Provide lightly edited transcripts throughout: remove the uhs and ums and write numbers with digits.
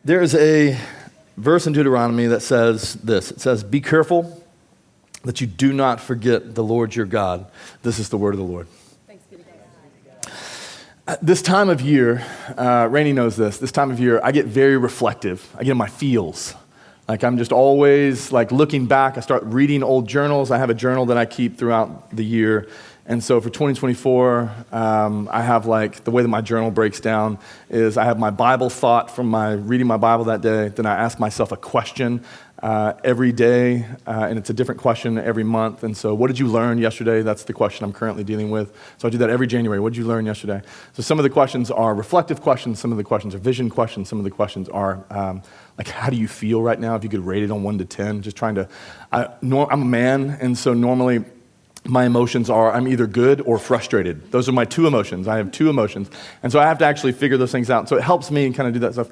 There's a verse in Deuteronomy that says this. It says, "Be careful that you do not forget the Lord your God." This is the word of the Lord. Thanks be to God. This time of year, Rainey knows this time of year, I get very reflective. I get in my feels. Like I'm just always like looking back. I start reading old journals. I have a journal that I keep throughout the year. And so for 2024, I have like, the way that my journal breaks down is I have my Bible thought from my reading my Bible that day. Then I ask myself a question every day, and it's a different question every month. And so what did you learn yesterday? That's the question I'm currently dealing with. So I do that every January. What did you learn yesterday? So some of the questions are reflective questions. Some of the questions are vision questions. Some of the questions are like, how do you feel right now? If you could rate it on 1 to 10, just trying to, I'm a man, and so normally my emotions are I'm either good or frustrated. Those are my two emotions. I have two emotions. And so I have to actually figure those things out. So it helps me kind of do that stuff.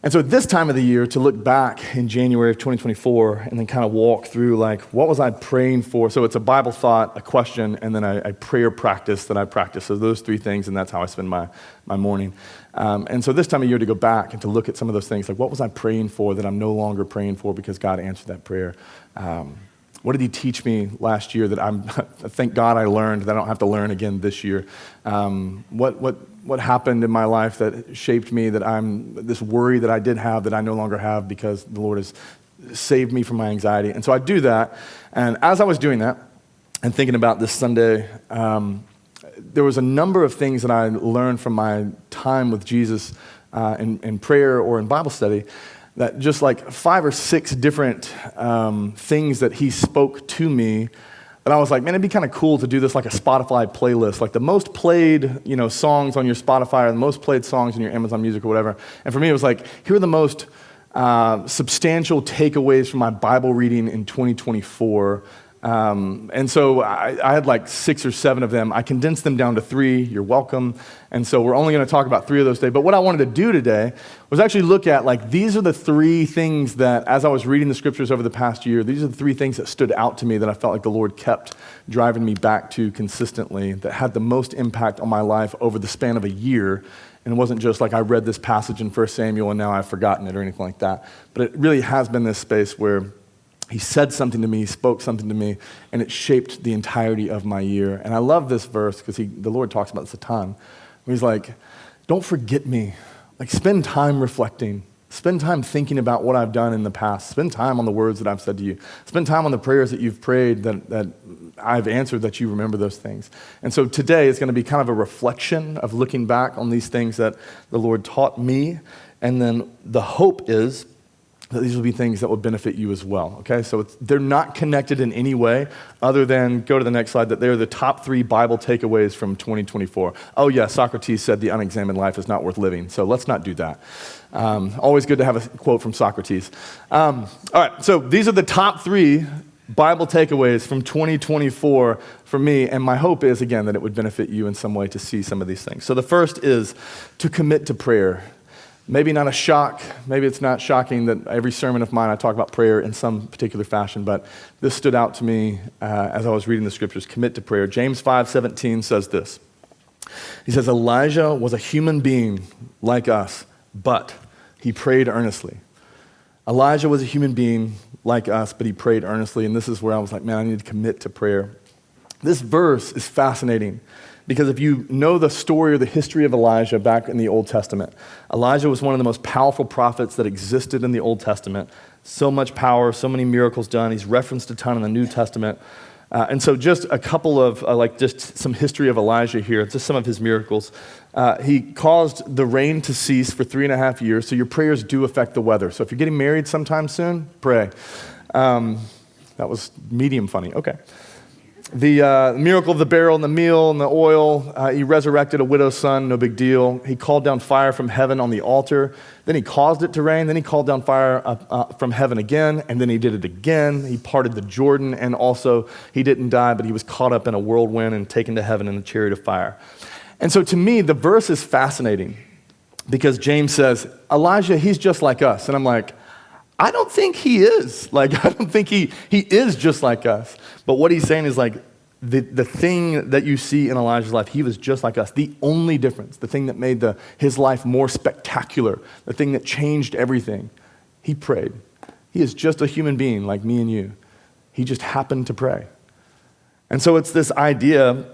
And so this time of the year, to look back in January of 2024 and then kind of walk through like, what was I praying for? So it's a Bible thought, a question, and then a prayer practice that I practice. So those three things, and that's how I spend my morning. And so this time of year to go back and to look at some of those things, like what was I praying for that I'm no longer praying for because God answered that prayer? What did he teach me last year that thank God I learned that I don't have to learn again this year? What happened in my life that shaped me, that this worry that I did have that I no longer have because the Lord has saved me from my anxiety. And so I do that. And as I was doing that and thinking about this Sunday, there was a number of things that I learned from my time with Jesus in prayer or in Bible study, that just like 5 or 6 different things that he spoke to me, that I was like, man, it'd be kind of cool to do this like a Spotify playlist, like the most played, songs on your Spotify or the most played songs in your Amazon Music or whatever. And for me, it was like, here are the most substantial takeaways from my Bible reading in 2024. And so I had like 6 or 7 of them. I condensed them down to 3. You're welcome. And so we're only going to talk about 3 of those today. But what I wanted to do today was actually look at like, these are the 3 things that as I was reading the scriptures over the past year, these are the 3 things that stood out to me that I felt like the Lord kept driving me back to consistently, that had the most impact on my life over the span of a year. And it wasn't just like I read this passage in 1 Samuel and now I've forgotten it or anything like that. But it really has been this space where he said something to me, he spoke something to me, and it shaped the entirety of my year. And I love this verse because the Lord talks about this a ton. He's like, don't forget me. Like, spend time reflecting. Spend time thinking about what I've done in the past. Spend time on the words that I've said to you. Spend time on the prayers that you've prayed that I've answered, that you remember those things. And so today is going to be kind of a reflection of looking back on these things that the Lord taught me. And then the hope is that these will be things that will benefit you as well, okay? So they're not connected in any way other than, go to the next slide, that they're the top 3 Bible takeaways from 2024. Oh yeah, Socrates said the unexamined life is not worth living, so let's not do that. Always good to have a quote from Socrates. All right, so these are the top 3 Bible takeaways from 2024 for me, and my hope is, again, that it would benefit you in some way to see some of these things. So the first is to commit to prayer. Maybe not a shock, maybe it's not shocking that every sermon of mine I talk about prayer in some particular fashion, but this stood out to me as I was reading the scriptures. Commit to prayer. James 5:17 says this. He says, Elijah was a human being like us, but he prayed earnestly. Elijah was a human being like us, but he prayed earnestly, and this is where I was like, man, I need to commit to prayer. This verse is fascinating, because if you know the story or the history of Elijah back in the Old Testament, Elijah was one of the most powerful prophets that existed in the Old Testament. So much power, so many miracles done. He's referenced a ton in the New Testament. And so just a couple of, just some history of Elijah here, just some of his miracles. He caused the rain to cease for 3.5 years, so your prayers do affect the weather. So if you're getting married sometime soon, pray. That was medium funny, okay. The miracle of the barrel and the meal and the oil, he resurrected a widow's son, no big deal. He called down fire from heaven on the altar. Then he caused it to rain. Then he called down fire from heaven again, and then he did it again. He parted the Jordan, and also he didn't die, but he was caught up in a whirlwind and taken to heaven in a chariot of fire. And so to me, the verse is fascinating because James says, Elijah, he's just like us. And I'm like, I don't think he is. I don't think he is just like us. But what he's saying is the thing that you see in Elijah's life, he was just like us. The only difference, the thing that made his life more spectacular, the thing that changed everything, he prayed. He is just a human being like me and you. He just happened to pray. And so it's this idea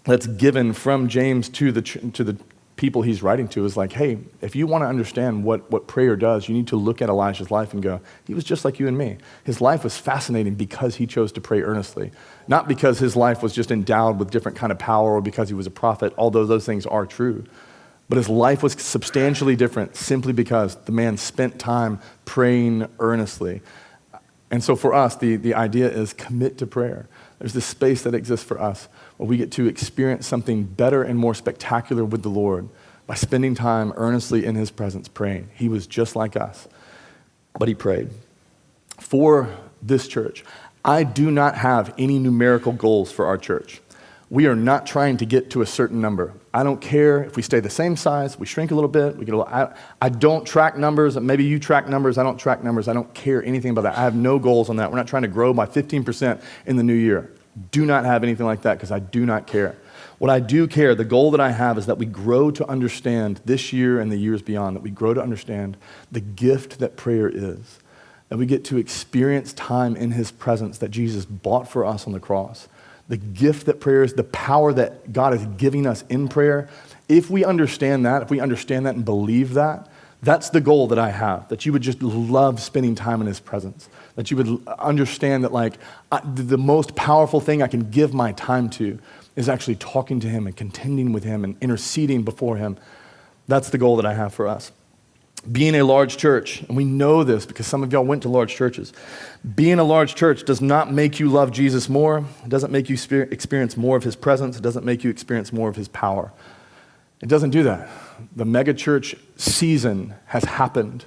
that's given from James to the people he's writing to is like, hey, if you want to understand what prayer does, you need to look at Elijah's life and go, he was just like you and me. His life was fascinating because he chose to pray earnestly, not because his life was just endowed with different kind of power or because he was a prophet, although those things are true. But his life was substantially different simply because the man spent time praying earnestly. And so for us, the idea is commit to prayer. There's this space that exists for us where we get to experience something better and more spectacular with the Lord by spending time earnestly in his presence praying. He was just like us, but he prayed. For this church, I do not have any numerical goals for our church. We are not trying to get to a certain number. I don't care if we stay the same size, we shrink a little bit, we get a little, I don't track numbers. Maybe you track numbers, I don't track numbers. I don't care anything about that. I have no goals on that. We're not trying to grow by 15% in the new year. Do not have anything like that because I do not care. What I do care, the goal that I have is that we grow to understand this year and the years beyond, that we grow to understand the gift that prayer is, that we get to experience time in his presence that Jesus bought for us on the cross. The gift that prayer is, the power that God is giving us in prayer. If we understand that and believe that, that's the goal that I have, that you would just love spending time in his presence, that you would understand that the most powerful thing I can give my time to is actually talking to him and contending with him and interceding before him. That's the goal that I have for us. Being a large church, and we know this because some of y'all went to large churches, being a large church does not make you love Jesus more. It doesn't make you experience more of his presence. It doesn't make you experience more of his power. It doesn't do that. The megachurch season has happened,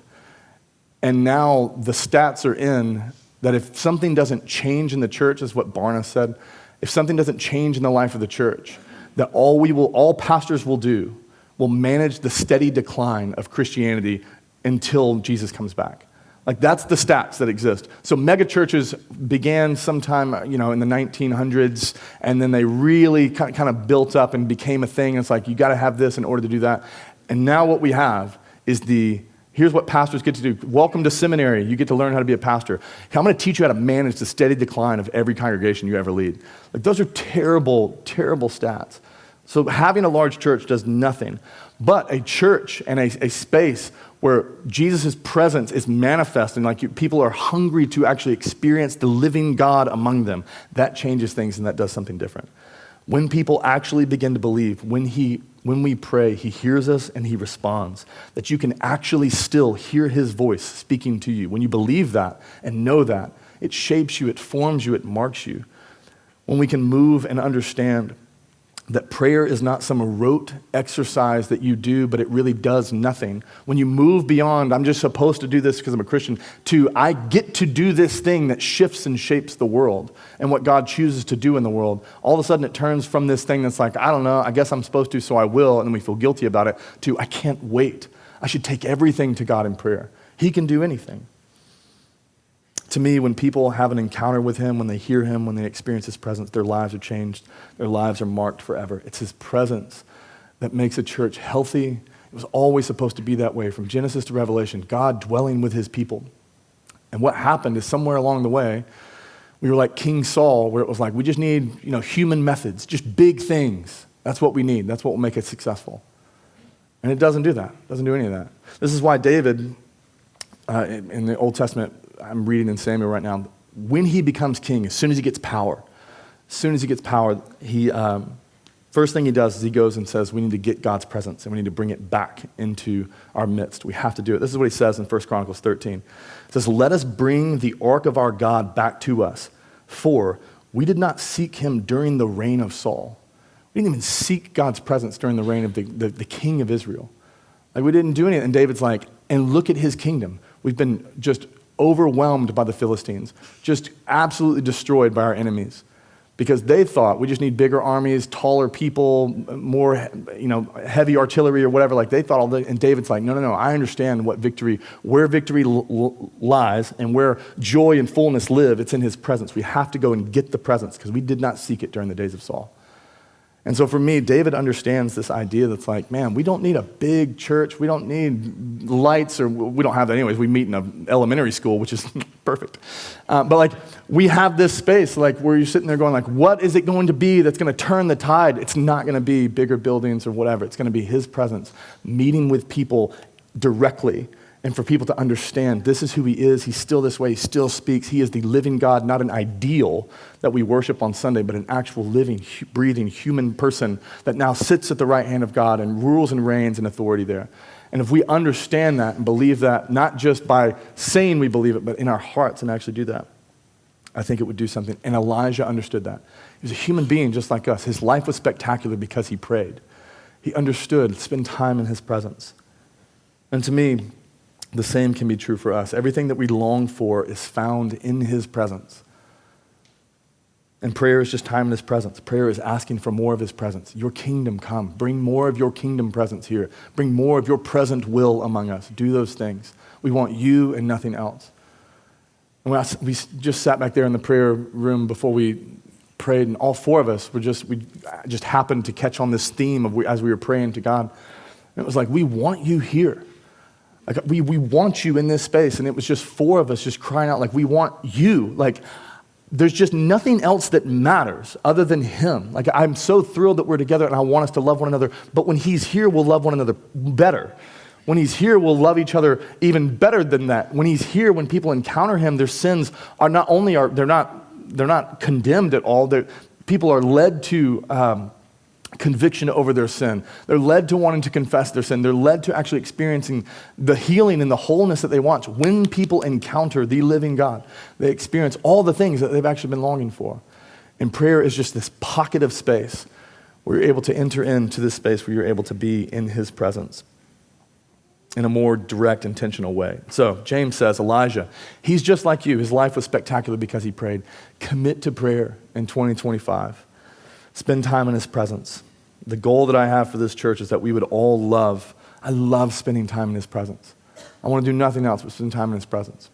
and now the stats are in that if something doesn't change in the church, is what Barna said, if something doesn't change in the life of the church, that all pastors will do will manage the steady decline of Christianity until Jesus comes back. That's the stats that exist. So mega churches began sometime, in the 1900s, and then they really kind of built up and became a thing. It's like, you got to have this in order to do that. And now what we have is here's what pastors get to do. Welcome to seminary. You get to learn how to be a pastor. I'm going to teach you how to manage the steady decline of every congregation you ever lead. Those are terrible, terrible stats. So having a large church does nothing. But a church and a space where Jesus' presence is manifesting, people are hungry to actually experience the living God among them, that changes things and that does something different. When people actually begin to believe, when we pray, he hears us and he responds, that you can actually still hear his voice speaking to you. When you believe that and know that, it shapes you, it forms you, it marks you. When we can move and understand that prayer is not some rote exercise that you do, but it really does nothing. When you move beyond, I'm just supposed to do this because I'm a Christian, to I get to do this thing that shifts and shapes the world and what God chooses to do in the world, all of a sudden it turns from this thing that's like, I don't know, I guess I'm supposed to, so I will, and then we feel guilty about it, to I can't wait. I should take everything to God in prayer. He can do anything. To me, when people have an encounter with him, when they hear him, when they experience his presence, their lives are changed. Their lives are marked forever. It's his presence that makes a church healthy. It was always supposed to be that way from Genesis to Revelation, God dwelling with his people. And what happened is somewhere along the way, we were like King Saul, where it was like, we just need human methods, just big things. That's what we need. That's what will make it successful. And it doesn't do that. It doesn't do any of that. This is why David, in the Old Testament, I'm reading in Samuel right now, when he becomes king, as soon as he gets power, he first thing he does is he goes and says, we need to get God's presence and we need to bring it back into our midst. We have to do it. This is what he says in 1 Chronicles 13. It says, let us bring the ark of our God back to us, for we did not seek him during the reign of Saul. We didn't even seek God's presence during the reign of the king of Israel. We didn't do anything. And David's like, and look at his kingdom. We've been just overwhelmed by the Philistines, just absolutely destroyed by our enemies because they thought we just need bigger armies, taller people, more, heavy artillery or whatever. Like they thought all that. And David's like, no, I understand where victory lies and where joy and fullness live. It's in his presence. We have to go and get the presence because we did not seek it during the days of Saul. And so for me, David understands this idea that's like, man, we don't need a big church. We don't need lights, or we don't have that anyways. We meet in an elementary school, which is perfect. But like, we have this space like where you're sitting there going like, what is it going to be that's going to turn the tide? It's not going to be bigger buildings or whatever. It's going to be his presence, meeting with people directly. And for people to understand, this is who he is. He's still this way. He still speaks. He is the living God, not an ideal that we worship on Sunday, but an actual living, breathing human person that now sits at the right hand of God and rules and reigns in authority there. And if we understand that and believe that, not just by saying we believe it, but in our hearts and actually do that, I think it would do something. And Elijah understood that. He was a human being just like us. His life was spectacular because he prayed. He understood, spend time in his presence. And to me, the same can be true for us. Everything that we long for is found in his presence. And prayer is just time in his presence. Prayer is asking for more of his presence. Your kingdom come. Bring more of your kingdom presence here. Bring more of your present will among us. Do those things. We want you and nothing else. And we just sat back there in the prayer room before we prayed, and all four of us we just happened to catch on this theme as we were praying to God. And it was like, we want you here. Like we want you in this space. And it was just four of us just crying out like, we want you. Like there's just nothing else that matters other than him. Like I'm so thrilled that we're together and I want us to love one another. But when he's here, we'll love one another better. When he's here, we'll love each other even better than that. When he's here, when people encounter him, their sins are not only, they're not condemned at all. People are led to conviction over their sin. They're led to wanting to confess their sin. They're led to actually experiencing the healing and the wholeness that they want. When people encounter the living God, they experience all the things that they've actually been longing for. And prayer is just this pocket of space where you're able to enter into this space where you're able to be in his presence in a more direct, intentional way. So James says, Elijah, he's just like you. His life was spectacular because he prayed. Commit to prayer in 2025. Spend time in his presence. The goal that I have for this church is that we would all I love spending time in his presence. I want to do nothing else but spend time in his presence.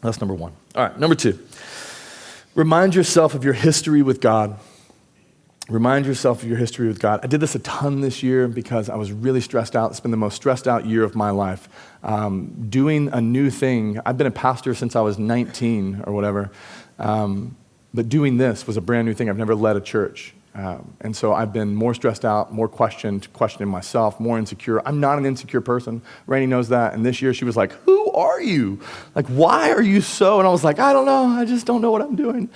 That's number one. All right, number two. Remind yourself of your history with God. Remind yourself of your history with God. I did this a ton this year because I was really stressed out. It's been the most stressed out year of my life. Doing a new thing. I've been a pastor since I was 19 or whatever. But doing this was a brand new thing. I've never led a church. And so I've been more stressed out, more questioning myself, more insecure. I'm not an insecure person. Rainey knows that. And this year she was like, who are you? Like, why are you so? And I was like, I don't know. I just don't know what I'm doing.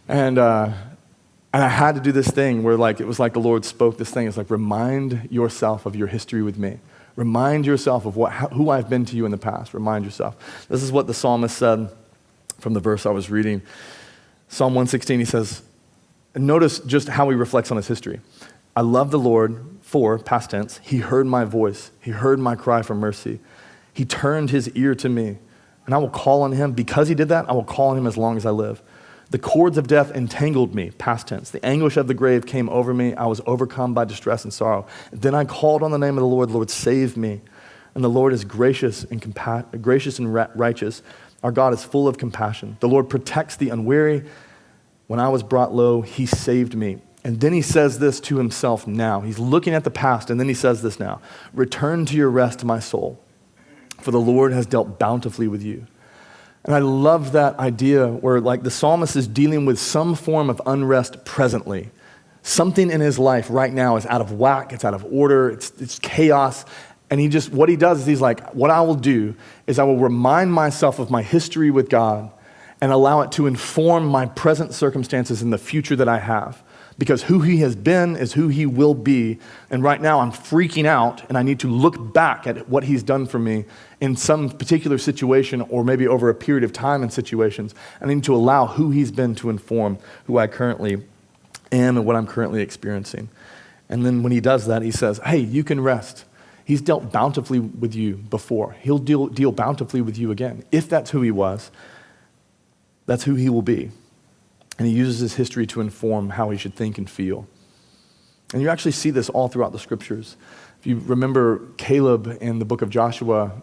And I had to do this thing where it was like the Lord spoke this thing. It's like, remind yourself of your history with me. Remind yourself of who I've been to you in the past. Remind yourself. This is what the psalmist said from the verse I was reading. Psalm 116, he says, and notice just how he reflects on his history. I love the Lord for, past tense, he heard my voice. He heard my cry for mercy. He turned his ear to me, and I will call on him. Because he did that, I will call on him as long as I live. The cords of death entangled me, past tense. The anguish of the grave came over me. I was overcome by distress and sorrow. Then I called on the name of the Lord. The Lord saved me. And the Lord is gracious and righteous. Our God is full of compassion. The Lord protects the unwary. When I was brought low, he saved me. And then he says this to himself now. He's looking at the past, and then he says this now. Return to your rest, my soul, for the Lord has dealt bountifully with you. And I love that idea where the psalmist is dealing with some form of unrest presently. Something in his life right now is out of whack, it's out of order, it's chaos. And what he does is he's like, what I will do is I will remind myself of my history with God and allow it to inform my present circumstances and the future that I have. Because who he has been is who he will be. And right now I'm freaking out and I need to look back at what he's done for me in some particular situation or maybe over a period of time in situations. I need to allow who he's been to inform who I currently am and what I'm currently experiencing. And then when he does that, he says, hey, you can rest. He's dealt bountifully with you before. He'll deal bountifully with you again. If that's who he was, that's who he will be. and he uses his history to inform how he should think and feel. And you actually see this all throughout the scriptures. If you remember Caleb in the book of Joshua,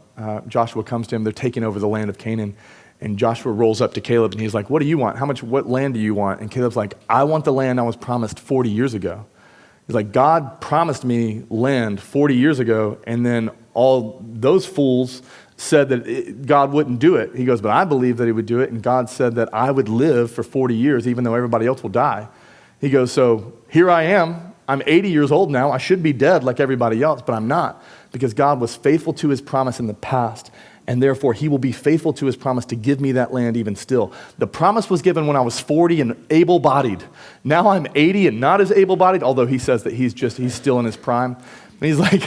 Joshua comes to him, they're taking over the land of Canaan, and Joshua rolls up to Caleb and he's like, what do you want? What land do you want? And Caleb's like, I want the land I was promised 40 years ago. He's like, God promised me land 40 years ago, and then all those fools said that God wouldn't do it. He goes, but I believe that he would do it, and God said that I would live for 40 years, even though everybody else will die. He goes, so here I am. I'm 80 years old now. I should be dead like everybody else, but I'm not, because God was faithful to his promise in the past, and therefore he will be faithful to his promise to give me that land even still. The promise was given when I was 40 and able-bodied. Now I'm 80 and not as able-bodied, although he says that he's still in his prime. And he's like,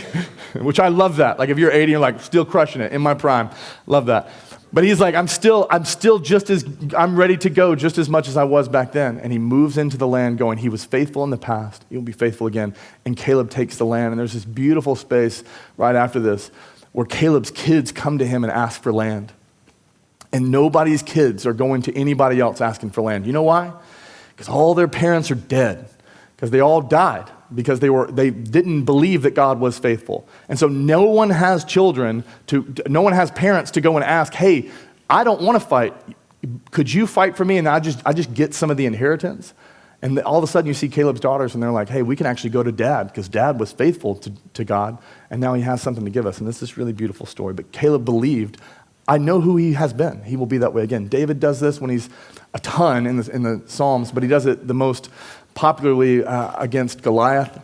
which I love that. Like if you're 80, you're like, still crushing it in my prime. Love that. But he's like, I'm ready to go just as much as I was back then. And he moves into the land going, he was faithful in the past, he'll be faithful again. And Caleb takes the land, and there's this beautiful space right after this where Caleb's kids come to him and ask for land. And nobody's kids are going to anybody else asking for land. You know why? Because all their parents are dead, because they all died, because they didn't believe that God was faithful. And so no one has parents to go and ask, hey, I don't want to fight. Could you fight for me? And I just get some of the inheritance. And all of a sudden you see Caleb's daughters and they're like, hey, we can actually go to dad, because dad was faithful to God, and now he has something to give us. And this is this really beautiful story. But Caleb believed, I know who he has been. He will be that way again. David does this when he's a ton in the Psalms, but he does it the most popularly against Goliath.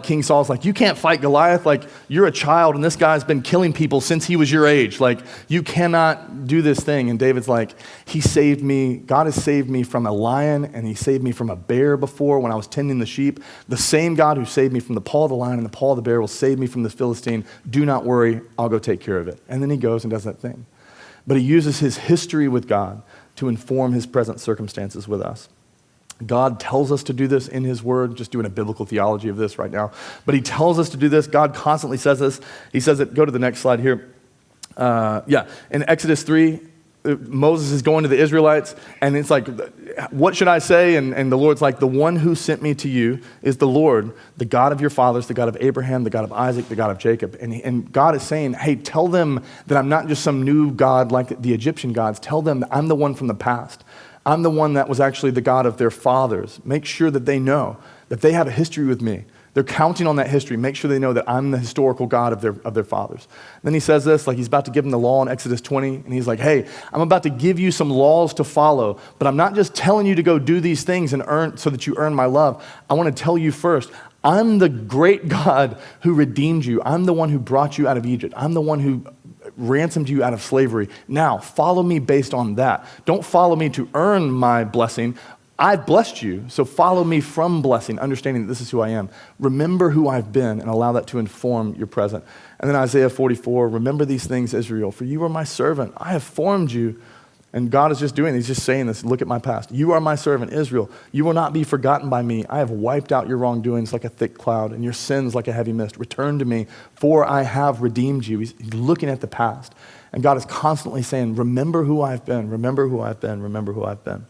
King Saul's like, you can't fight Goliath. Like, you're a child, and this guy's been killing people since he was your age. Like, you cannot do this thing. And David's like, he saved me. God has saved me from a lion, and he saved me from a bear before when I was tending the sheep. The same God who saved me from the paw of the lion and the paw of the bear will save me from the Philistine. Do not worry, I'll go take care of it. And then he goes and does that thing. But he uses his history with God to inform his present circumstances with us. God tells us to do this in his word, just doing a biblical theology of this right now. But he tells us to do this. God constantly says this. He says it, go to the next slide here. In Exodus 3, Moses is going to the Israelites, and it's like, what should I say? And the Lord's like, the one who sent me to you is the Lord, the God of your fathers, the God of Abraham, the God of Isaac, the God of Jacob. And God is saying, hey, tell them that I'm not just some new God like the Egyptian gods. Tell them that I'm the one from the past. I'm the one that was actually the God of their fathers. Make sure that they know that they have a history with me. They're counting on that history. Make sure they know that I'm the historical God of their fathers. Then he says this, like he's about to give them the law in Exodus 20, and he's like, hey, I'm about to give you some laws to follow, but I'm not just telling you to go do these things and earn so that you earn my love. I want to tell you first, I'm the great God who redeemed you. I'm the one who brought you out of Egypt. I'm the one who ransomed you out of slavery. Now, follow me based on that. Don't follow me to earn my blessing. I blessed you, so follow me from blessing, understanding that this is who I am. Remember who I've been and allow that to inform your present. And then Isaiah 44, remember these things, Israel, for you are my servant. I have formed you. And God is just doing it. He's just saying this. Look at my past. You are my servant, Israel. You will not be forgotten by me. I have wiped out your wrongdoings like a thick cloud and your sins like a heavy mist. Return to me, for I have redeemed you. He's looking at the past. And God is constantly saying, remember who I've been, remember who I've been, remember who I've been.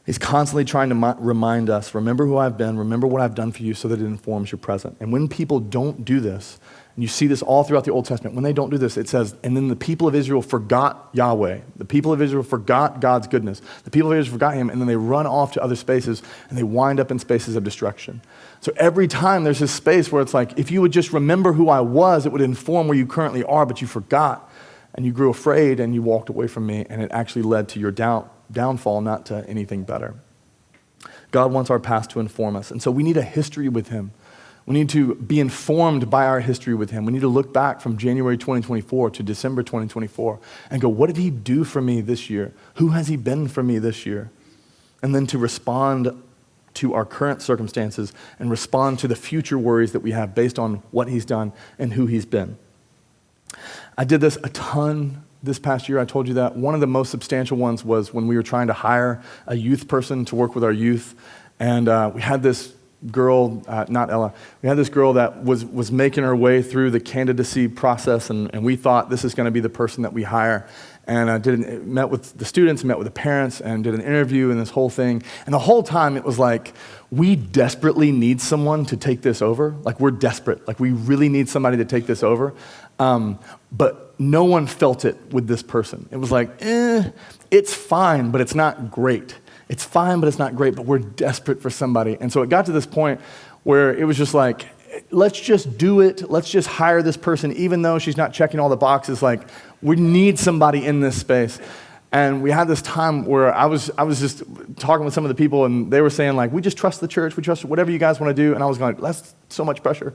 He's constantly trying to remind us, remember who I've been, remember what I've done for you so that it informs your present. And when people don't do this, and you see this all throughout the Old Testament, when they don't do this, it says, and then the people of Israel forgot Yahweh. The people of Israel forgot God's goodness. The people of Israel forgot him, and then they run off to other spaces, and they wind up in spaces of destruction. So every time there's this space where it's like, if you would just remember who I was, it would inform where you currently are, but you forgot, and you grew afraid, and you walked away from me, and it actually led to your downfall, not to anything better. God wants our past to inform us, and so we need a history with him. We need to be informed by our history with him. We need to look back from January 2024 to December 2024 and go, what did he do for me this year? Who has he been for me this year? And then to respond to our current circumstances and respond to the future worries that we have based on what he's done and who he's been. I did this a ton this past year. I told you that. One of the most substantial ones was when we were trying to hire a youth person to work with our youth. And we had this girl, not Ella, we had this girl that was making her way through the candidacy process, and we thought this is going to be the person that we hire. And met with the students, met with the parents, and did an interview and this whole thing. And the whole time it was like, we desperately need someone to take this over. Like, we're desperate. Like, we really need somebody to take this over. But no one felt it with this person. It was like, it's fine, but it's not great. It's fine, but it's not great, but we're desperate for somebody. And so it got to this point where it was just like, let's just do it. Let's just hire this person, even though she's not checking all the boxes. Like, we need somebody in this space. And we had this time where I was just talking with some of the people, and they were saying, like, we just trust the church. We trust whatever you guys want to do. And I was going, that's so much pressure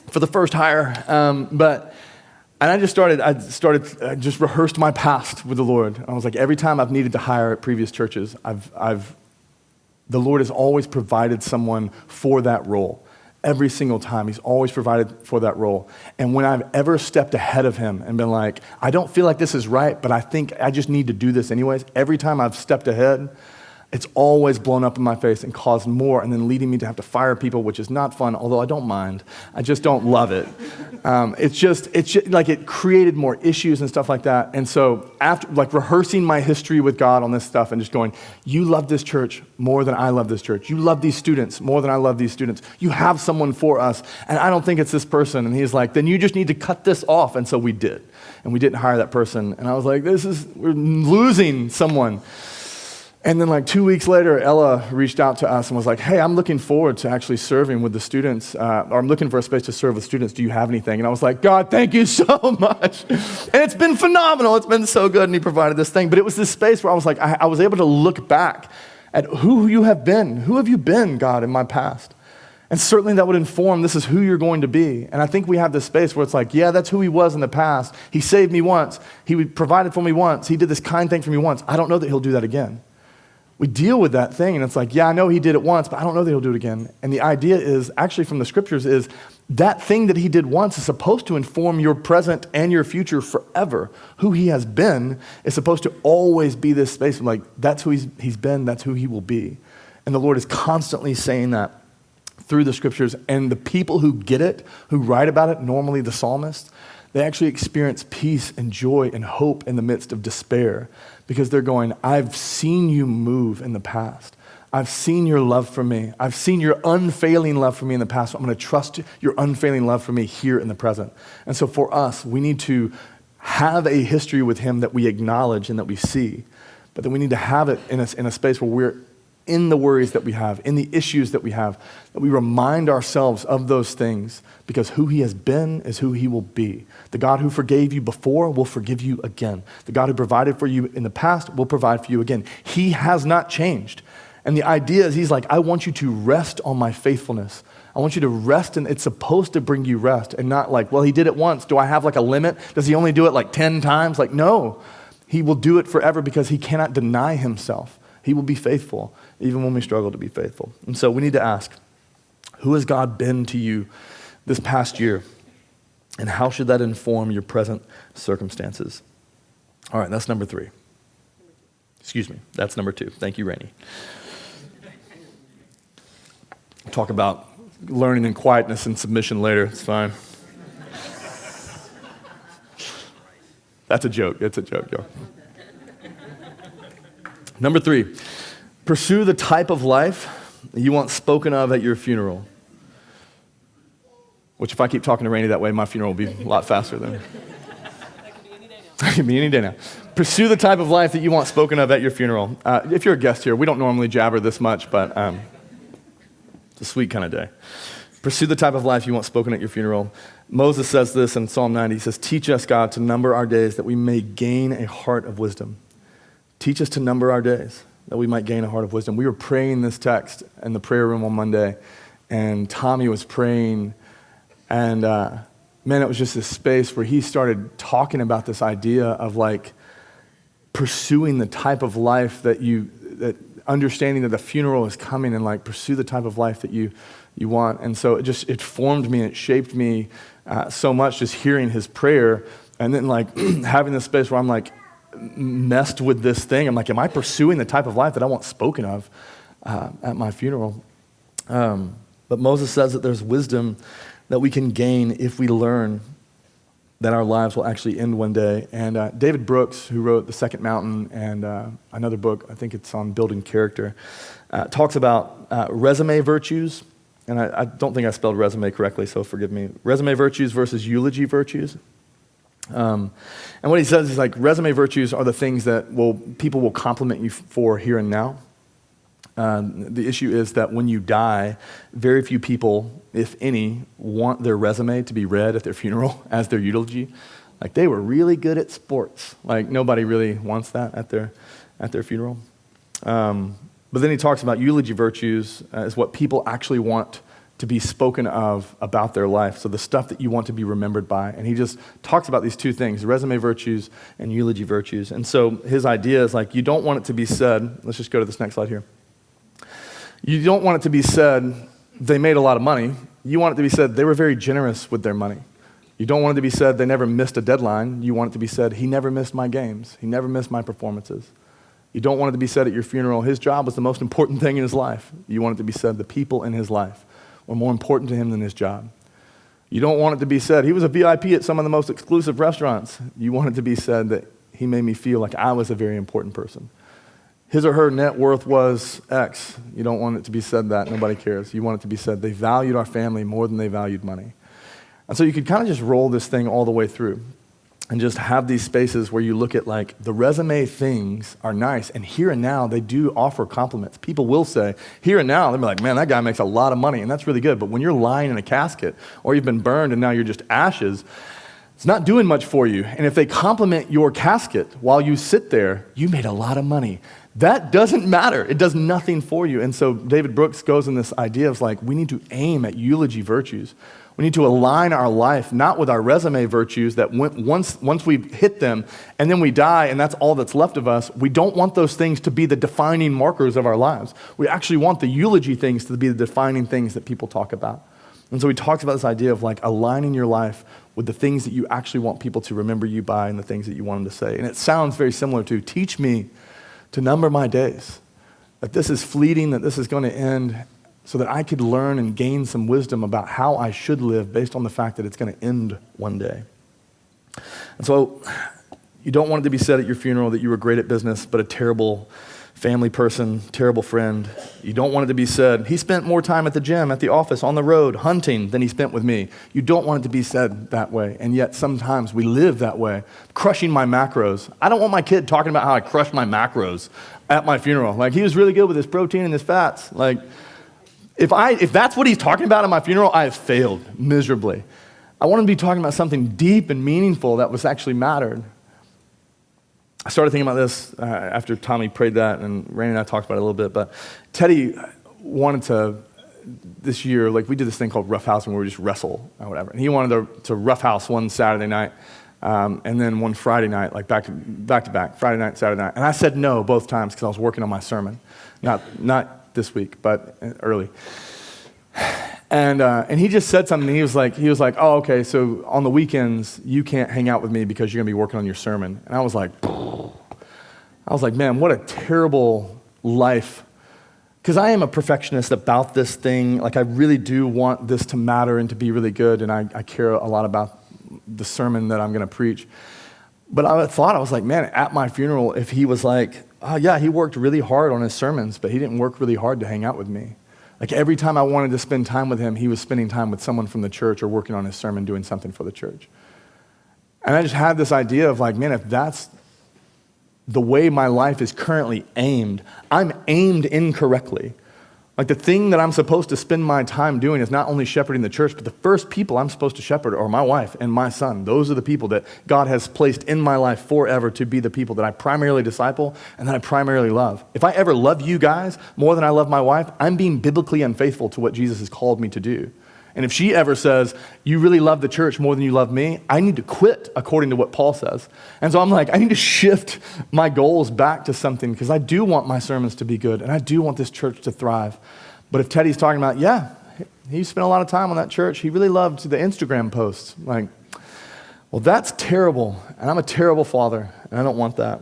for the first hire. And I just rehearsed my past with the Lord. I was like, every time I've needed to hire at previous churches, the Lord has always provided someone for that role. Every single time, he's always provided for that role. And when I've ever stepped ahead of him and been like, I don't feel like this is right, but I think I just need to do this anyways, every time I've stepped ahead, it's always blown up in my face and caused more, and then leading me to have to fire people, which is not fun, although I don't mind. I just don't love it. It's just like it created more issues and stuff like that. And so after like rehearsing my history with God on this stuff and just going, you love this church more than I love this church. You love these students more than I love these students. You have someone for us, and I don't think it's this person. And he's like, then you just need to cut this off. And so we did. And we didn't hire that person. And I was like, we're losing someone. And then like 2 weeks later, Ella reached out to us and was like, hey, I'm looking forward to actually serving with the students, or I'm looking for a space to serve with students. Do you have anything? And I was like, God, thank you so much. And it's been phenomenal. It's been so good, and he provided this thing. But it was this space where I was like, I was able to look back at who you have been. Who have you been, God, in my past? And certainly that would inform this is who you're going to be. And I think we have this space where it's like, yeah, that's who he was in the past. He saved me once. He provided for me once. He did this kind thing for me once. I don't know that he'll do that again. We deal with that thing, and it's like, yeah, I know he did it once, but I don't know that he'll do it again. And the idea is, actually from the scriptures, is that thing that he did once is supposed to inform your present and your future forever. Who he has been is supposed to always be this space of like, that's who he's been, that's who he will be. And the Lord is constantly saying that through the scriptures. And the people who get it, who write about it, normally the psalmists, they actually experience peace and joy and hope in the midst of despair, because they're going, I've seen you move in the past. I've seen your love for me. I've seen your unfailing love for me in the past. So I'm going to trust your unfailing love for me here in the present. And so for us, we need to have a history with him that we acknowledge and that we see, but then we need to have it in a space where we're in the worries that we have, in the issues that we have, that we remind ourselves of those things, because who he has been is who he will be. The God who forgave you before will forgive you again. The God who provided for you in the past will provide for you again. He has not changed. And the idea is he's like, I want you to rest on my faithfulness. I want you to rest, and it's supposed to bring you rest, and not like, well, he did it once. Do I have like a limit? Does he only do it like 10 times? Like, no. He will do it forever because he cannot deny himself. He will be faithful, even when we struggle to be faithful. And so we need to ask, who has God been to you this past year? And how should that inform your present circumstances? All right, that's number 3. Excuse me, that's number 2. Thank you, Rainey. We'll talk about learning in quietness and submission later. It's fine. That's a joke. It's a joke, y'all. Number 3, pursue the type of life that you want spoken of at your funeral. Which, if I keep talking to Rainey that way, my funeral will be a lot faster than. That could be any day now. That could be any day now. Pursue the type of life that you want spoken of at your funeral. If you're a guest here, we don't normally jabber this much, but it's a sweet kind of day. Pursue the type of life you want spoken at your funeral. Moses says this in Psalm 90. He says, teach us, God, to number our days that we may gain a heart of wisdom. Teach us to number our days that we might gain a heart of wisdom. We were praying this text in the prayer room on Monday, and Tommy was praying, and man, it was just this space where he started talking about this idea of like pursuing the type of life that understanding that the funeral is coming, and like pursue the type of life that you want. And so it formed me and it shaped me so much, just hearing his prayer, and then like having this space where I'm like messed with this thing. I'm like, am I pursuing the type of life that I want spoken of at my funeral. But Moses says that there's wisdom that we can gain if we learn that our lives will actually end one day. And David Brooks, who wrote The Second Mountain and another book, I think it's on building character, talks about resume virtues. And I don't think I spelled resume correctly, so forgive me. Resume virtues versus eulogy virtues. And what he says is like resume virtues are the things that people will compliment you for here and now. The issue is that when you die, very few people, if any, want their resume to be read at their funeral as their eulogy. Like, they were really good at sports. Like, nobody really wants that at their funeral. But then he talks about eulogy virtues as what people actually want to be spoken of about their life. So the stuff that you want to be remembered by. And he just talks about these two things, resume virtues and eulogy virtues. And so his idea is like, you don't want it to be said, let's just go to this next slide here. You don't want it to be said, they made a lot of money. You want it to be said, they were very generous with their money. You don't want it to be said, they never missed a deadline. You want it to be said, he never missed my games. He never missed my performances. You don't want it to be said at your funeral, his job was the most important thing in his life. You want it to be said, the people in his life were more important to him than his job. You don't want it to be said, he was a VIP at some of the most exclusive restaurants. You want it to be said that he made me feel like I was a very important person. His or her net worth was X. You don't want it to be said that. Nobody cares. You want it to be said they valued our family more than they valued money. And so you could kind of just roll this thing all the way through and just have these spaces where you look at like the resume things are nice, and here and now they do offer compliments. People will say, here and now, they'll be like, man, that guy makes a lot of money, and that's really good. But when you're lying in a casket or you've been burned and now you're just ashes, it's not doing much for you. And if they compliment your casket while you sit there, you made a lot of money. That doesn't matter. It does nothing for you. And so David Brooks goes in this idea of like, we need to aim at eulogy virtues. We need to align our life, not with our resume virtues that once we hit them and then we die and that's all that's left of us, we don't want those things to be the defining markers of our lives. We actually want the eulogy things to be the defining things that people talk about. And so he talks about this idea of like aligning your life with the things that you actually want people to remember you by and the things that you want them to say. And it sounds very similar to, teach me to number my days, that this is fleeting, that this is going to end, so that I could learn and gain some wisdom about how I should live based on the fact that it's going to end one day. And so you don't want it to be said at your funeral that you were great at business, but a terrible family person, terrible friend. You don't want it to be said, he spent more time at the gym, at the office, on the road, hunting than he spent with me. You don't want it to be said that way. And yet sometimes we live that way, crushing my macros. I don't want my kid talking about how I crushed my macros at my funeral. Like, he was really good with his protein and his fats. Like, if that's what he's talking about at my funeral, I have failed miserably. I want him to be talking about something deep and meaningful that was actually mattered. I started thinking about this after Tommy prayed that, and Randy and I talked about it a little bit, but Teddy wanted to, this year, like we did this thing called roughhousing where we just wrestle or whatever, and he wanted to roughhouse one Saturday night, and then one Friday night, like back to back, Friday night, Saturday night, and I said no both times because I was working on my sermon, not this week, but early. And he just said something. He was like, oh, okay, so on the weekends, you can't hang out with me because you're going to be working on your sermon. And I was like, man, what a terrible life. Because I am a perfectionist about this thing. Like, I really do want this to matter and to be really good, and I care a lot about the sermon that I'm going to preach. But I was like, man, at my funeral, if he was like, oh, yeah, he worked really hard on his sermons, but he didn't work really hard to hang out with me. Like, every time I wanted to spend time with him, he was spending time with someone from the church or working on his sermon, doing something for the church. And I just had this idea of like, man, if that's the way my life is currently aimed, I'm aimed incorrectly. Like, the thing that I'm supposed to spend my time doing is not only shepherding the church, but the first people I'm supposed to shepherd are my wife and my son. Those are the people that God has placed in my life forever to be the people that I primarily disciple and that I primarily love. If I ever love you guys more than I love my wife, I'm being biblically unfaithful to what Jesus has called me to do. And if she ever says, you really love the church more than you love me, I need to quit according to what Paul says. And so I'm like, I need to shift my goals back to something because I do want my sermons to be good and I do want this church to thrive. But if Teddy's talking about, yeah, he spent a lot of time on that church. He really loved the Instagram posts. Like, well, that's terrible. And I'm a terrible father and I don't want that.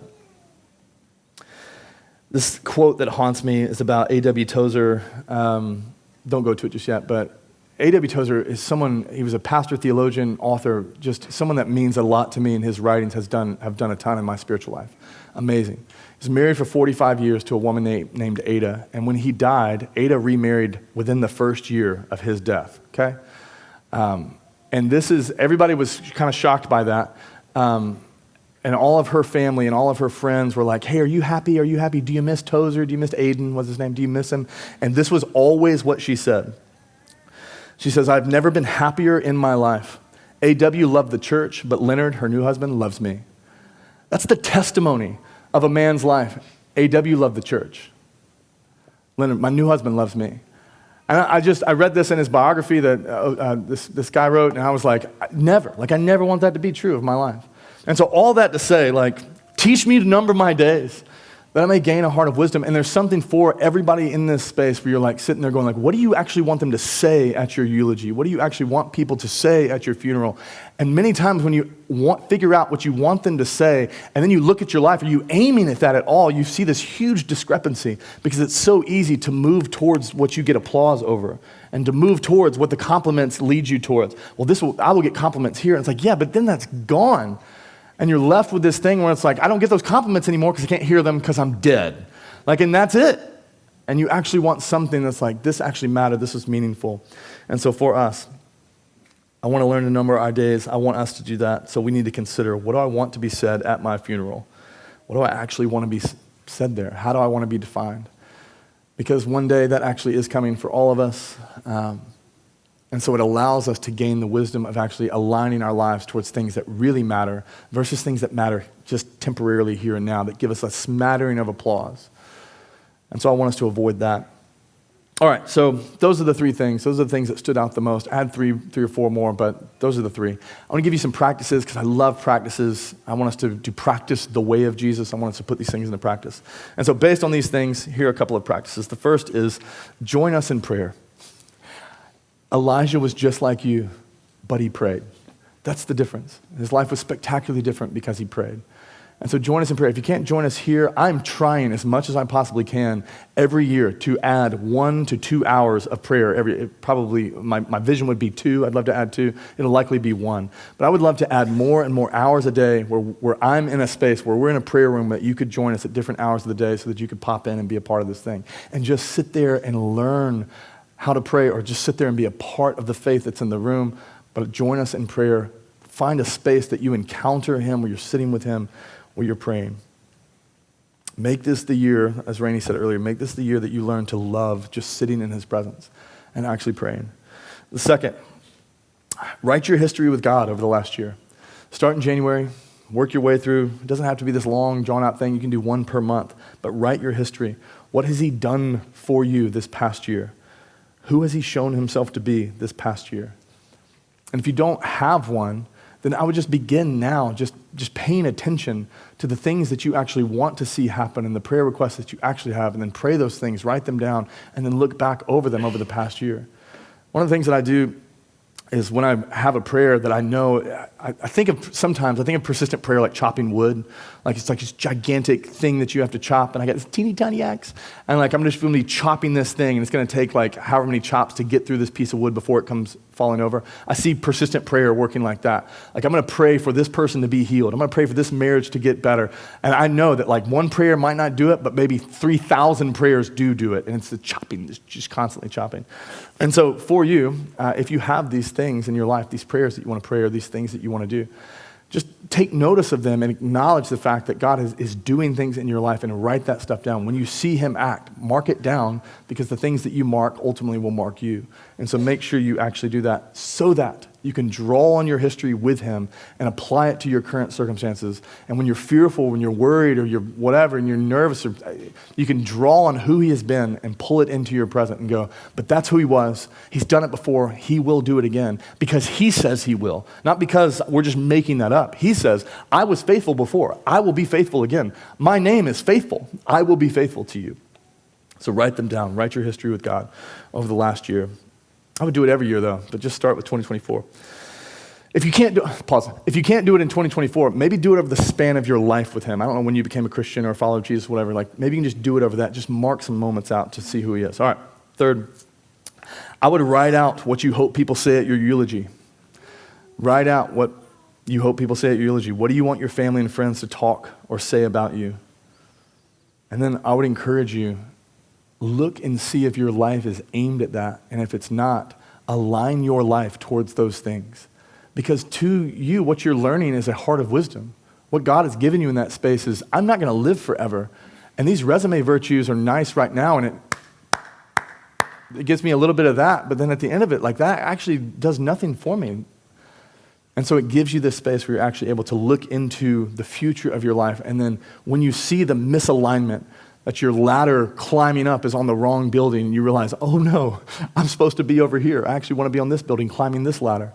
This quote that haunts me is about A.W. Tozer. Don't go to it just yet, but A.W. Tozer is someone, he was a pastor, theologian, author, just someone that means a lot to me, and his writings have done a ton in my spiritual life. Amazing. He was married for 45 years to a woman named Ada, and when he died, Ada remarried within the first year of his death, okay? And everybody was kind of shocked by that. And all of her family and all of her friends were like, hey, are you happy? Are you happy? Do you miss Tozer? Do you miss Aiden? What's his name? Do you miss him? And this was always what she said. She says, I've never been happier in my life. A.W. loved the church, but Leonard, her new husband, loves me. That's the testimony of a man's life. A.W. loved the church. Leonard, my new husband, loves me. And I read this in his biography that this guy wrote, and I was like, I never want that to be true of my life. And so all that to say, teach me to number my days, that I may gain a heart of wisdom. And there's something for everybody in this space where you're sitting there going what do you actually want them to say at your eulogy? What do you actually want people to say at your funeral? And many times when you figure out what you want them to say, and then you look at your life, are you aiming at that at all? You see this huge discrepancy because it's so easy to move towards what you get applause over and to move towards what the compliments lead you towards. Well, I will get compliments here. And it's yeah, but then that's gone. And you're left with this thing where it's I don't get those compliments anymore because I can't hear them because I'm dead. And that's it. And you actually want something that's this actually mattered, this is meaningful. And so for us, I want to learn to number our days. I want us to do that. So we need to consider, what do I want to be said at my funeral? What do I actually want to be said there? How do I want to be defined? Because one day that actually is coming for all of us. And so it allows us to gain the wisdom of actually aligning our lives towards things that really matter versus things that matter just temporarily here and now, that give us a smattering of applause. And so I want us to avoid that. All right, so those are the three things. Those are the things that stood out the most. I had three or four more, but those are the three. I want to give you some practices because I love practices. I want us to practice the way of Jesus. I want us to put these things into practice. And so based on these things, here are a couple of practices. The first is join us in prayer. Elijah was just like you, but he prayed. That's the difference. His life was spectacularly different because he prayed. And so join us in prayer. If you can't join us here, I'm trying as much as I possibly can every year to add 1 to 2 hours of prayer. Probably my vision would be 2. I'd love to add 2. It'll likely be 1. But I would love to add more and more hours a day where I'm in a space where we're in a prayer room that you could join us at different hours of the day so that you could pop in and be a part of this thing. And just sit there and learn how to pray, or just sit there and be a part of the faith that's in the room. But join us in prayer. Find a space that you encounter him, where you're sitting with him, where you're praying. Make this the year, as Rainey said earlier, make this the year that you learn to love just sitting in his presence and actually praying. The second, write your history with God over the last year. Start in January, work your way through. It doesn't have to be this long, drawn-out thing. You can do 1 per month, but write your history. What has he done for you this past year? Who has he shown himself to be this past year? And if you don't have one, then I would just begin now, just paying attention to the things that you actually want to see happen and the prayer requests that you actually have, and then pray those things, write them down, and then look back over them over the past year. One of the things that I do is when I have a prayer that I know, I think of persistent prayer like chopping wood. It's this gigantic thing that you have to chop, and I got this teeny tiny axe, and I'm just going to be chopping this thing, and it's going to take however many chops to get through this piece of wood before it comes falling over. I see persistent prayer working like that. I'm going to pray for this person to be healed. I'm going to pray for this marriage to get better. And I know that one prayer might not do it, but maybe 3,000 prayers do it. And it's the chopping, just constantly chopping. And so for you, if you have these things in your life, these prayers that you want to pray or these things that you want to do, just take notice of them and acknowledge the fact that God is doing things in your life, and write that stuff down. When you see him act, mark it down, because the things that you mark ultimately will mark you. And so make sure you actually do that so that you can draw on your history with him and apply it to your current circumstances. And when you're fearful, when you're worried, or you're whatever, and you're nervous, you can draw on who he has been and pull it into your present and go, but that's who he was. He's done it before. He will do it again, because he says he will. Not because we're just making that up. He says, I was faithful before. I will be faithful again. My name is faithful. I will be faithful to you. So write them down. Write your history with God over the last year. I would do it every year, though, but just start with 2024. If you can't do, pause. If you can't do it in 2024, maybe do it over the span of your life with him. I don't know when you became a Christian or a follower of Jesus, whatever. Like maybe you can just do it over that. Just mark some moments out to see who he is. All right. Third, I would write out what you hope people say at your eulogy. Write out what you hope people say at your eulogy. What do you want your family and friends to talk or say about you? And then I would encourage you, look and see if your life is aimed at that. And if it's not, align your life towards those things. Because to you, what you're learning is a heart of wisdom. What God has given you in that space is, I'm not going to live forever. And these resume virtues are nice right now, and it gives me a little bit of that. But then at the end of it, like that actually does nothing for me. And so it gives you this space where you're actually able to look into the future of your life. And then when you see the misalignment, that your ladder climbing up is on the wrong building, and you realize, oh no, I'm supposed to be over here. I actually want to be on this building climbing this ladder.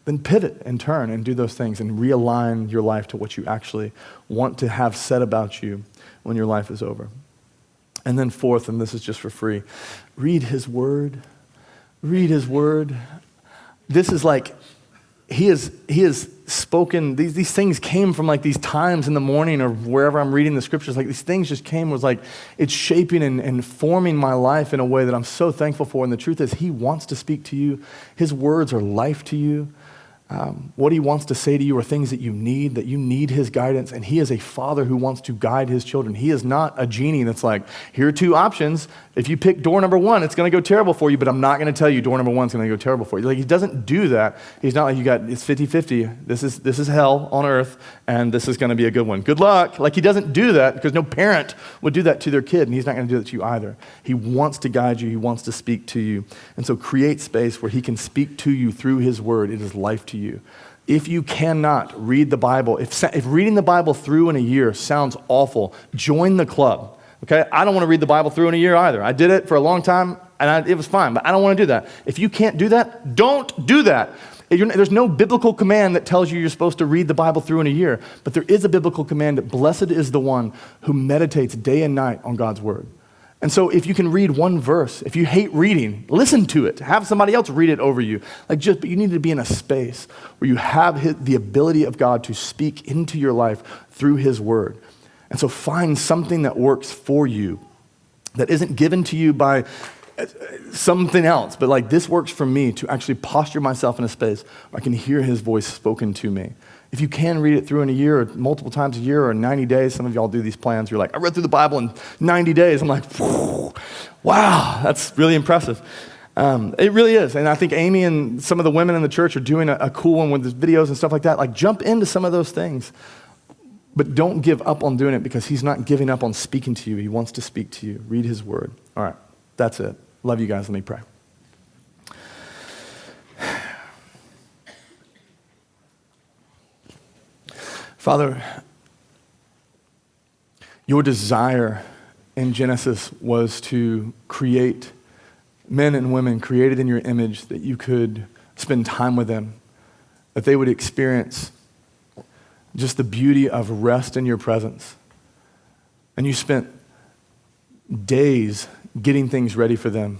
Then pivot and turn and do those things and realign your life to what you actually want to have said about you when your life is over. And then fourth, and this is just for free, read his word. Read his word. This is like, he has spoken, these things came from like these times in the morning or wherever I'm reading the scriptures, like these things just came, was like, it's shaping and forming my life in a way that I'm so thankful for. And the truth is, he wants to speak to you. His words are life to you. What he wants to say to you are things that you need his guidance, and he is a father who wants to guide his children. He is not a genie that's like, here are two options. If you pick door number one, it's going to go terrible for you, but I'm not going to tell you door number one is going to go terrible for you. Like, he doesn't do that. He's not like, it's 50-50. This is hell on earth, and this is going to be a good one. Good luck. Like, he doesn't do that because no parent would do that to their kid, and he's not going to do that to you either. He wants to guide you. He wants to speak to you. And so create space where he can speak to you through his word. It is life to you. If you cannot read the Bible, if reading the Bible through in a year sounds awful, join the club, okay? I don't want to read the Bible through in a year either. I did it for a long time, and it was fine, but I don't want to do that. If you can't do that, don't do that. There's no biblical command that tells you you're supposed to read the Bible through in a year, but there is a biblical command that blessed is the one who meditates day and night on God's word. And so if you can read one verse, if you hate reading, listen to it. Have somebody else read it over you. But you need to be in a space where you have the ability of God to speak into your life through his word. And so find something that works for you, that isn't given to you by something else, but like, this works for me to actually posture myself in a space where I can hear his voice spoken to me. If you can read it through in a year or multiple times a year or 90 days, some of y'all do these plans. You're like, I read through the Bible in 90 days. I'm like, wow, that's really impressive. It really is. And I think Amy and some of the women in the church are doing a cool one with the videos and stuff like that. Like, jump into some of those things. But don't give up on doing it, because he's not giving up on speaking to you. He wants to speak to you. Read his word. All right, that's it. Love you guys. Let me pray. Father, your desire in Genesis was to create men and women created in your image, that you could spend time with them, that they would experience just the beauty of rest in your presence. And you spent days getting things ready for them,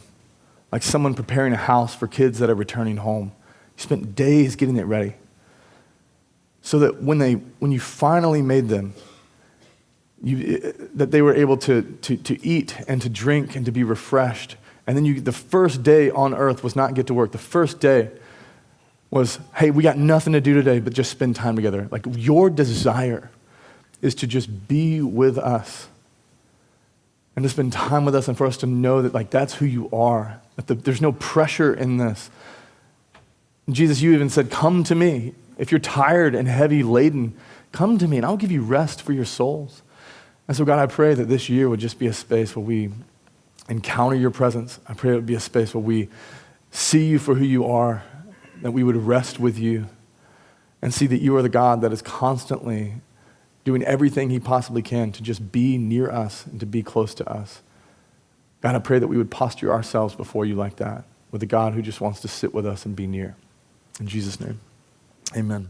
like someone preparing a house for kids that are returning home. You spent days getting it ready, so that when you finally made them, that they were able to eat and to drink and to be refreshed. And then the first day on earth was not get to work. The first day was, hey, we got nothing to do today but just spend time together. Like, your desire is to just be with us and to spend time with us, and for us to know that, like, that's who you are, that there's no pressure in this. And Jesus, you even said, come to me. If you're tired and heavy laden, come to me and I'll give you rest for your souls. And so, God, I pray that this year would just be a space where we encounter your presence. I pray it would be a space where we see you for who you are, that we would rest with you and see that you are the God that is constantly doing everything he possibly can to just be near us and to be close to us. God, I pray that we would posture ourselves before you like that, with a God who just wants to sit with us and be near. In Jesus' name, amen.